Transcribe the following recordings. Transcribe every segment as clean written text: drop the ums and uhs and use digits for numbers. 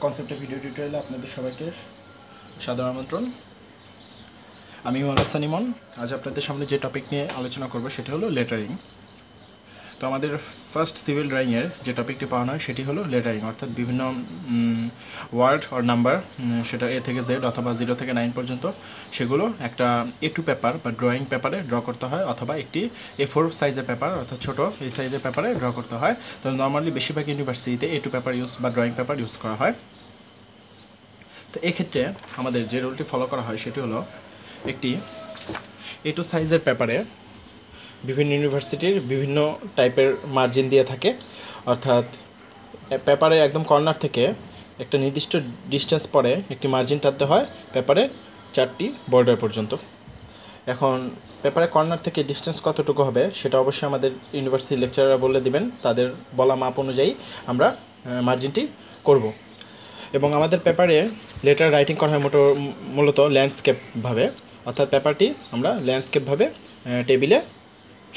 কনসেপ্টের video টিউটোরিয়ালে আপনাদের সবাইকে সাদর আমন্ত্রণ। আমি মোহাম্মদ ইমন। আজ আপনাদের সামনে যে টপিক নিয়ে আলোচনা করব সেটি হলো লেটারিং। তো আমাদের ফার্স্ট সিভিল ড্রয়িংয়ের যে টপিকটি পাওয়ানো হয় সেটি হলো লেটারিং, অর্থাৎ বিভিন্ন ওয়ার্ড অর নাম্বার, সেটা এ থেকে জেড অথবা 0 থেকে 9 পর্যন্ত, সেগুলো একটা A2 পেপার বা ড্রয়িং পেপারে ড্র করতে হয়, অথবা একটি A4 সাইজের পেপার অর্থাৎ ছোটো এই সাইজের পেপারে ড্র করতে হয়। তো নর্মালি বেশিরভাগ ইউনিভার্সিটিতে A2 পেপার ইউজ বা ড্রয়িং পেপার ইউজ করা হয়। তো এক্ষেত্রে আমাদের যে রুলটি ফলো করা হয় সেটি হলো একটি A2 সাইজের পেপারে বিভিন্ন ইউনিভার্সিটির বিভিন্ন টাইপের মার্জিন দিয়ে থাকে, অর্থাৎ পেপারে একদম কর্নার থেকে একটা নির্দিষ্ট ডিস্টেন্স পরে একটি মার্জিন টানতে হয় পেপারে 4টি বর্ডার পর্যন্ত। এখন পেপারে কর্নার থেকে ডিস্টেন্স কতটুকু হবে সেটা অবশ্যই আমাদের ইউনিভার্সিটি লেকচারাররা বলে দিবেন, তাদের বলা মাপ অনুযায়ী আমরা মার্জিনটি করব। এবং আমাদের পেপারে লেটার রাইটিং করা হয় মূলত ল্যান্ডস্কেপভাবে, অর্থাৎ পেপারটি আমরা ল্যান্ডস্কেপভাবে টেবিলে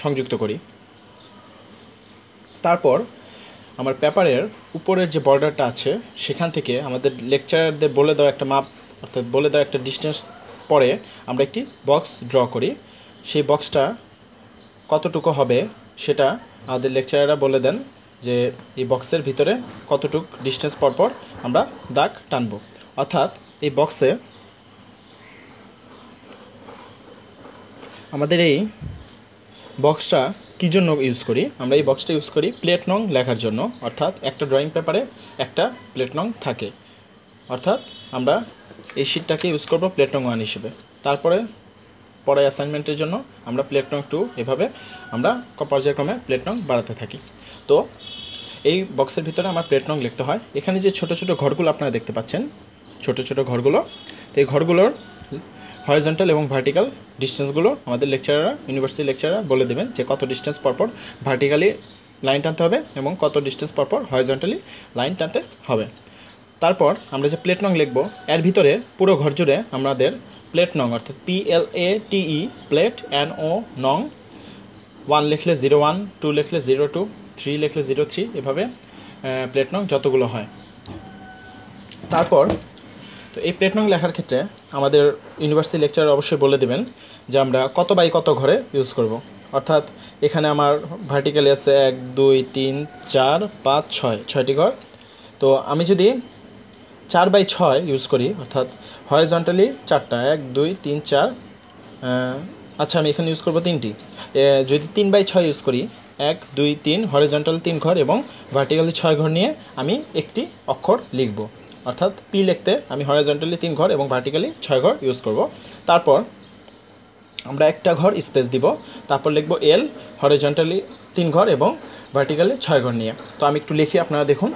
সংযুক্ত করি। তারপর আমার পেপারের উপরের যে বর্ডারটা আছে সেখান থেকে আমাদের লেকচারারদের বলে দেওয়া একটা মাপ, অর্থাৎ বলে দেওয়া একটা ডিস্টেন্স পরে আমরা একটি বক্স ড্র করি। সেই বক্সটা কতটুকু হবে সেটা আমাদের লেকচারাররা বলে দেন যে এই বক্সের ভিতরে কতটুকু ডিস্টেন্স পরপর আমরা দাগ টানব। অর্থাৎ এই বক্সে আমাদের এই বক্সটা কী জন্য ইউজ করি? আমরা এই বক্সটা ইউজ করি প্লেট নং লেখার জন্য, অর্থাৎ একটা ড্রয়িং পেপারে একটা প্লেট নং থাকে, অর্থাৎ আমরা এই শিটটাকে ইউজ করব প্লেট নং 1 হিসেবে। তারপরে পরে অ্যাসাইনমেন্টের জন্য আমরা প্লেট নং 2, এভাবে আমরা পর্যায়ক্রমে প্লেট নং বাড়াতে থাকি। তো এই বক্সের ভিতরে আমার প্লেট নং লিখতে হয়। এখানে যে ছোটো ছোটো ঘরগুলো আপনারা দেখতে পাচ্ছেন, ছোটো ছোটো ঘরগুলো, তো এই ঘরগুলোর হরিজন্টাল এবং ভার্টিক্যাল ডিস্টেন্সগুলো আমাদের লেকচারাররা, ইউনিভার্সিটি লেকচারাররা বলে দেবেন যে কত ডিস্টেন্স পরপর ভার্টিক্যালি লাইন টানতে হবে এবং কত ডিস্টেন্স পরপর হরিজন্টালি লাইন টানতে হবে। তারপর আমরা যে প্লেট নং লিখব, এর ভিতরে পুরো ঘর জুড়ে আমাদের প্লেট নং, অর্থাৎ PLATE প্লেট NO নং, 1 লিখলে 01, 2 লিখলে 02, 3 লিখলে 03, এভাবে প্লেট নং যতগুলো হয়। তারপর তো এই প্লেট নং লেখার ক্ষেত্রে আমাদের ইউনিভার্সিটি লেকচারার অবশ্যই বলে দেবেন যে আমরা কত বাই কত ঘরে ইউজ করব। অর্থাৎ এখানে আমার ভার্টিক্যালি আছে 1 2 3 4 5 6, 6টি ঘর। তো আমি যদি 4 বাই 6 ইউজ করি, অর্থাৎ হরিজন্টালি 4টা, 1 2 3 4, আচ্ছা আমি এখানে ইউজ করব 3টি। যদি 3 বাই 6 ইউজ করি, 1 2 3 হরিজন্টাল 3 ঘর এবং ভার্টিক্যালি 6 ঘর নিয়ে আমি একটি অক্ষর লিখব, অর্থাৎ P লিখতে আমি হরিজন্টালি 3 ঘর এবং ভার্টিক্যালি 6 ঘর ইউজ করব। তারপর আমরা একটা ঘর স্পেস দিব, তারপর লিখব L, হরিজন্টালি 3 ঘর এবং ভার্টিক্যালি 6 ঘর নিয়ে। তো আমি একটু লিখি, আপনারা দেখুন।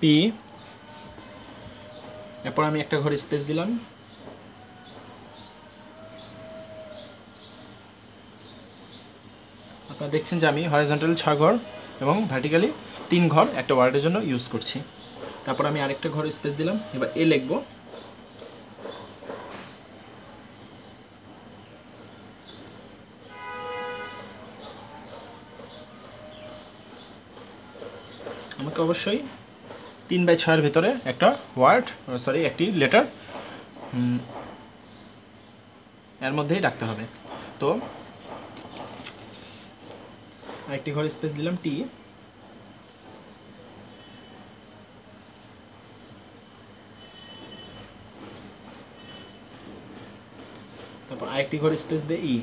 P, এরপর আমি একটা ঘর স্পেস দিলাম, আপনারা দেখছেন যে আমি হরিজন্টালি 6 ঘর এবং ভার্টিক্যালি 3 ঘর একটা ওয়ার্ডের জন্য ইউজ করছি। তারপর আমি আরেকটা ঘর স্পেস দিলাম, এবার A লিখব। আমাকে অবশ্যই 3 বাই 6 এর ভিতরে একটা ওয়ার্ড, একটি লেটার এর মধ্যেই রাখতে হবে। তো একটি ঘর স্পেস দিলাম T, তারপর আরেকটি ঘর স্পেস দিয়ে E,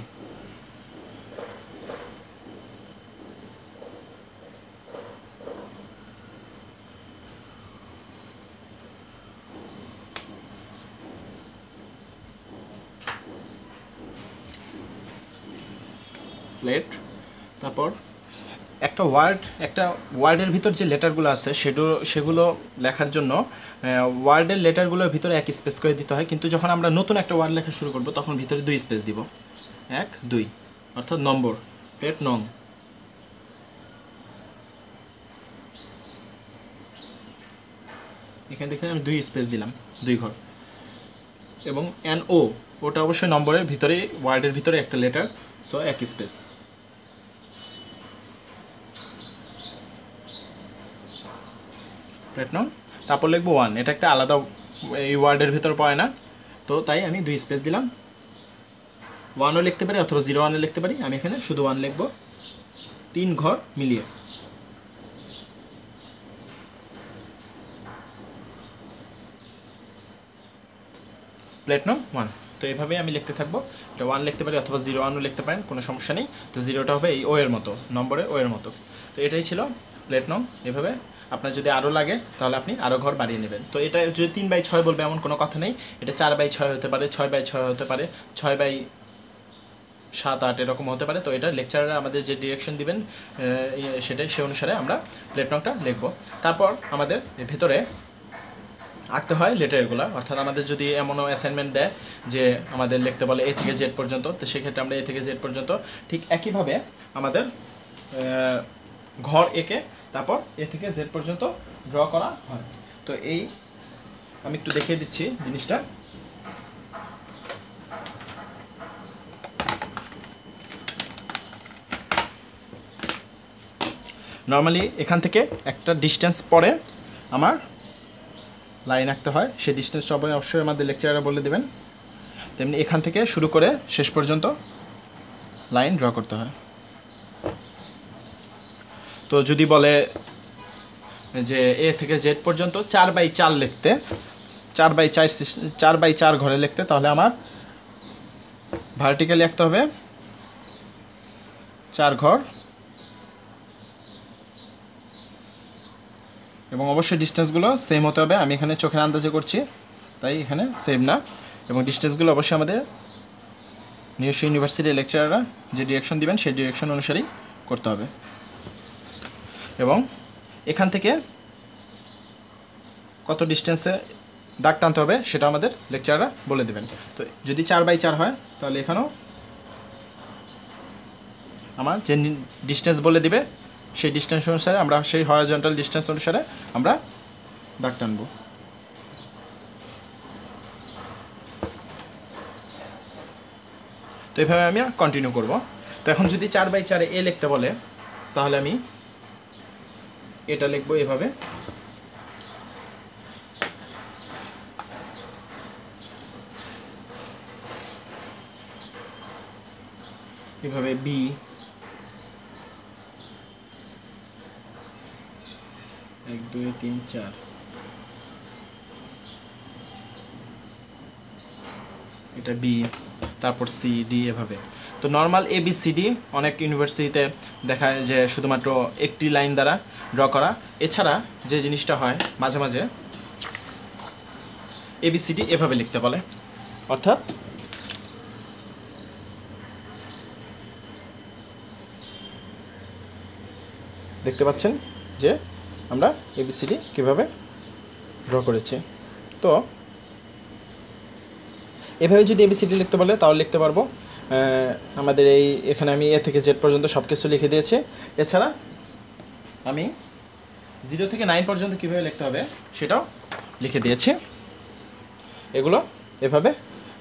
প্লেট। তারপর একটা ওয়ার্ডের ভিতর যে লেটারগুলো আছে সেগুলো লেখার জন্য ওয়ার্ডের লেটারগুলোর ভিতরে 1 স্পেস করে দিতে হয়, কিন্তু যখন আমরা নতুন একটা ওয়ার্ড লেখা শুরু করব তখন ভিতরে 2 স্পেস দিব, 1 2, অর্থাৎ নম্বর, প্লেট নং। এখানে দেখেন আমি 2 স্পেস দিলাম, 2 ঘর। এবং NO ওটা অবশ্যই নম্বরের ভিতরে, ওয়ার্ডের ভিতরে একটা লেটার, সো 1 স্পেস। প্লেট নং, তারপর লিখবো 1, এটা একটা আলাদা এই ওয়ার্ডের ভিতর পড়ে না, তো তাই আমি 2 স্পেস দিলাম। 1ও লিখতে পারি অথবা 01ও লিখতে পারি, আমি এখানে শুধু 1 লিখবো, 3 ঘর মিলিয়ে। প্লেট নং 1, তো এইভাবে আমি লিখতে থাকবো। এটা 1 লিখতে পারি অথবা 01ও লিখতে পারেন, কোনো সমস্যা নেই। তো 0টা হবে এই ও এর মতো, নম্বরে ও এর মতো। তো এটাই ছিল প্লেট নং। এভাবে আপনার যদি আরও লাগে তাহলে আপনি আরও ঘর বাড়িয়ে নেবেন। তো এটা যদি 3/6 বলবে এমন কোনো কথা নেই, এটা 4/6 হতে পারে, 6/6 হতে পারে, 6/7-8 এরকম হতে পারে। তো এটা লেকচারে আমাদের যে ডিরেকশন দিবেন সেটাই, সে অনুসারে আমরা প্লেট নংটা লিখব। তারপর আমাদের ভেতরে আঁকতে হয় লেটারগুলো, অর্থাৎ আমাদের যদি এমনও অ্যাসাইনমেন্ট দেয় যে আমাদের লিখতে বলে A থেকে Z পর্যন্ত, তো সেক্ষেত্রে আমরা A থেকে Z পর্যন্ত ঠিক একইভাবে আমাদের ঘর এঁকে তারপর A থেকে Z পর্যন্ত ড্র করা হয়। তো এই আমি একটু দেখিয়ে দিচ্ছি জিনিসটা। নর্মালি এখান থেকে একটা ডিস্টেন্স পরে আমার লাইন আঁকতে হয়, সেই ডিস্টেন্সটা অবশ্যই আমাদের লেকচারে বলে দেবেন। তেমনি এখান থেকে শুরু করে শেষ পর্যন্ত লাইন ড্র করতে হয়। তো যদি বলে যে A থেকে Z পর্যন্ত 4/4 লিখতে, 4/4 ঘরে লিখতে, তাহলে আমার ভার্টিক্যালি আঁকতে হবে 4 ঘর, এবং অবশ্যই ডিস্টেন্সগুলো সেম হতে হবে। আমি এখানে চোখের আন্দাজে করছি, তাই এখানে সেম না, এবং ডিস্টেন্সগুলো অবশ্যই আমাদের নিজস্ব ইউনিভার্সিটির লেকচারাররা যে ডিরেকশন দিবেন সেই ডিরেকশন অনুসারেই করতে হবে। এবং এখান থেকে কত ডিস্টেন্সে দাগ টানতে হবে সেটা আমাদের লেকচাররা বলে দেবেন। তো যদি 4/4 হয় তাহলে এখানেও আমার যে ডিস্টেন্স বলে দিবে সেই ডিস্টেন্স অনুসারে আমরা, সেই হরাইজন্টাল ডিস্টেন্স অনুসারে আমরা দাগ টানবো। তো এইভাবে আমি কন্টিনিউ করব। তো এখন যদি 4/4 A লিখতে বলে তাহলে আমি এটা লিখবো এভাবে, এভাবে B, এক 2 3 4, এটা B, তারপর C D এভাবে। তো নর্মাল ABCD অনেক ইউনিভার্সিটিতে দেখা যায় যে শুধুমাত্র একটি লাইন দ্বারা ড্র করা। এছাড়া যে জিনিসটা হয় মাঝে মাঝে ABCD এভাবে লিখতে বলে, অর্থাৎ দেখতে পাচ্ছেন যে আমরা ABCD কীভাবে ড্র করেছি। তো এভাবে যদি ABCD লিখতে বলে তাহলে লিখতে পারবো। আমাদের এখানে আমি A থেকে Z পর্যন্ত সব কিছু লিখে দিয়েছি। এছাড়া আমি 0 থেকে 9 পর্যন্ত কীভাবে লিখতে হবে সেটাও লিখে দিয়েছি। এগুলো এভাবে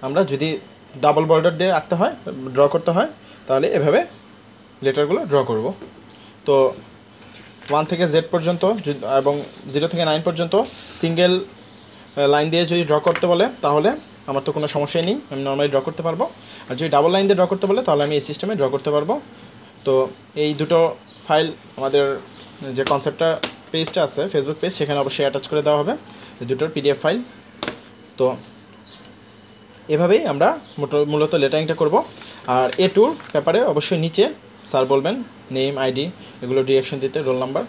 আমরা যদি ডাবল বর্ডার দিয়ে আঁকতে হয়, ড্র করতে হয়, তাহলে এভাবে লেটারগুলো ড্র করব। তো 1 থেকে Z পর্যন্ত এবং 0 থেকে 9 পর্যন্ত সিঙ্গেল লাইন দিয়ে যদি ড্র করতে বলে তাহলে আমার তো কোনো সমস্যাই নেই, আমি নর্মালি ড্র করতে পারবো। আর যদি ডাবল লাইন দিয়ে ড্র করতে বলে তাহলে আমি এই সিস্টেমে ড্র করতে পারবো। তো এই দুটো ফাইল আমাদের যে কনসেপ্টটা পেজটা আছে ফেসবুক পেজ, সেখানে অবশ্যই অ্যাটাচ করে দেওয়া হবে এই দুটোর PDF ফাইল। তো এভাবেই আমরা মূলত লেটারিংটা করব। আর A2 পেপারে অবশ্যই নিচে স্যার বলবেন নেম, ID, এগুলো ডিরেকশন দিতে, রোল নাম্বার।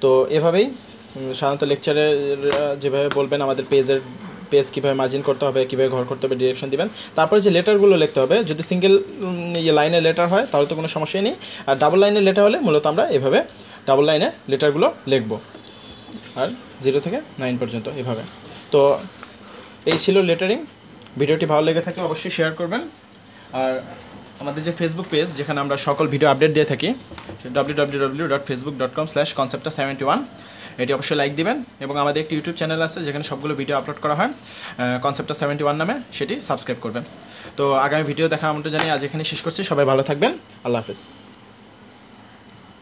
তো এভাবেই সাধারণত লেকচারে যেভাবে বলবেন আমাদের পেজ কীভাবে মার্জিন করতে হবে, কীভাবে ঘর করতে হবে, ডিরেকশন দিবেন। তারপরে যে লেটারগুলো লিখতে হবে, যদি সিঙ্গেল লাইনের লেটার হয় তাহলে তো কোনো সমস্যাই নেই। আর ডাবল লাইনের লেটার হলে মূলত আমরা এভাবে ডাবল লাইনে লেটারগুলো লিখব, আর 0 থেকে 9 পর্যন্ত এভাবে। তো এই ছিল লেটারিং। ভিডিওটি ভালো লেগে থাকলে অবশ্যই শেয়ার করবেন। আর আমাদের যে ফেসবুক পেজ, যেখানে আমরা সকল ভিডিও আপডেট দিয়ে থাকি, www.facebook.com/concepta71, এটি অবশ্যই লাইক দিবেন এবং আমাদের একটি ইউটিউব চ্যানেল আছে যেখানে সবগুলো ভিডিও আপলোড করা হয় কনসেপ্টার 71 নামে, সেটি সাবস্ক্রাইব করবেন। তো আগামী ভিডিও দেখা আমন্ত্রণ জানিয়ে আজ এখানে শেষ করছি। সবাই ভালো থাকবেন। আল্লাহ হাফেজ।